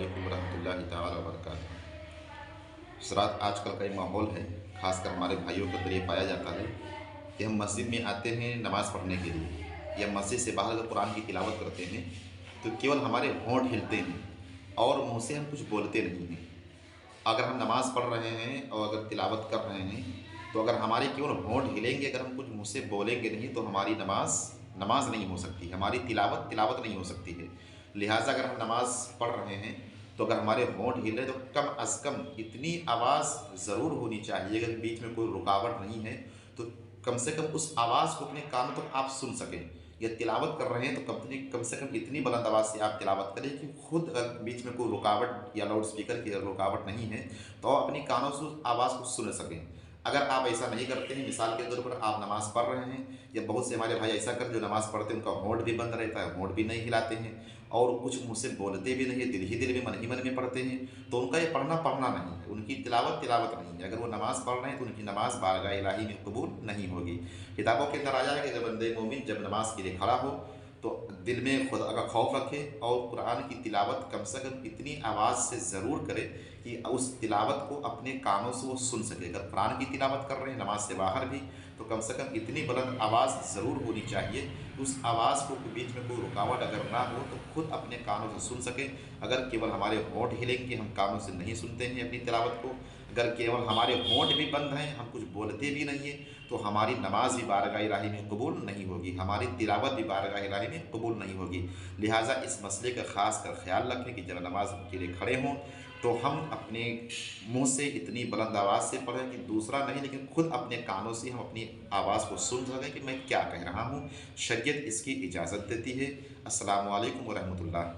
علیکم ورحمۃ اللہ تعالیٰ وبرکاتہ۔ حضرات، آج کل کا یہ ماحول ہے، خاص کر ہمارے بھائیوں کے اندر یہ پایا جاتا ہے کہ ہم مسجد میں آتے ہیں نماز پڑھنے کے لیے یا مسجد سے باہر اگر قرآن کی تلاوت کرتے ہیں تو کیول ہمارے ہونٹ ہلتے ہیں اور منہ سے ہم کچھ بولتے نہیں ہیں۔ اگر ہم نماز پڑھ رہے ہیں اور اگر تلاوت کر رہے ہیں تو اگر ہمارے کیول ہونٹ ہلیں گے، اگر ہم کچھ منہ سے بولیں گے نہیں تو ہماری نماز نہیں ہو سکتی، ہماری تلاوت نہیں ہو سکتی ہے۔ لہٰذا اگر ہم نماز پڑھ رہے ہیں تو اگر ہمارے ہونٹ ہلے تو کم از کم اتنی آواز ضرور ہونی چاہیے، اگر بیچ میں کوئی رکاوٹ نہیں ہے تو کم سے کم اس آواز کو اپنے کانوں تک آپ سن سکیں۔ یا تلاوت کر رہے ہیں تو کم سے کم اتنی بلند آواز سے آپ تلاوت کریں کہ خود اگر بیچ میں کوئی رکاوٹ یا لاؤڈ اسپیکر کی رکاوٹ نہیں ہے تو آپ اپنی کانوں سے اس آواز کو سن سکیں۔ اگر آپ ایسا نہیں کرتے ہیں، مثال کے طور پر آپ نماز پڑھ رہے ہیں یا بہت سے ہمارے بھائی ایسا کر جو نماز پڑھتے ہیں ان کا ہونٹ بھی بند رہتا ہے، ہونٹ بھی نہیں ہلاتے ہیں اور کچھ منہ سے بولتے بھی نہیں ہیں، دل میں من ہی من میں پڑھتے ہیں، تو ان کا یہ پڑھنا نہیں ہے، ان کی تلاوت نہیں ہے۔ اگر وہ نماز پڑھ رہے ہیں تو ان کی نماز بارگاہ الہی میں قبول نہیں ہوگی۔ کتابوں کے اندر آیا ہے کہ جب بندے مومن جب نماز کے لیے کھڑا ہو تو دل میں خدا کا خوف رکھے اور قرآن کی تلاوت کم سے کم اتنی آواز سے ضرور کرے کہ اس تلاوت کو اپنے کانوں سے وہ سن سکے۔ اگر قرآن کی تلاوت کر رہے ہیں نماز سے باہر بھی تو کم سے کم اتنی بلند آواز ضرور ہونی چاہیے، اس آواز کو بیچ میں کوئی رکاوٹ اگر نہ ہو تو خود اپنے کانوں سے سن سکیں۔ اگر کیول ہمارے ہونٹ ہلیں گے، ہم کانوں سے نہیں سنتے ہیں اپنی تلاوت کو، اگر کیول ہمارے ہونٹ بھی بند ہیں، ہم کچھ بولتے بھی نہیں ہیں، تو ہماری نماز بھی بارگاہ الہی میں قبول نہیں ہوگی، ہماری تلاوت بھی بارگاہ الہی میں قبول نہیں ہوگی۔ لہٰذا اس مسئلے کا خاص کر خیال رکھیں کہ جب نماز کے لیے کھڑے ہوں تو ہم اپنے منہ سے اتنی بلند آواز سے پڑھیں کہ دوسرا نہیں لیکن خود اپنے کانوں سے ہم اپنی آواز کو سن سکیں کہ میں کیا کہہ رہا ہوں۔ شریعت اس کی اجازت دیتی ہے۔ السلام علیکم ورحمۃ اللہ۔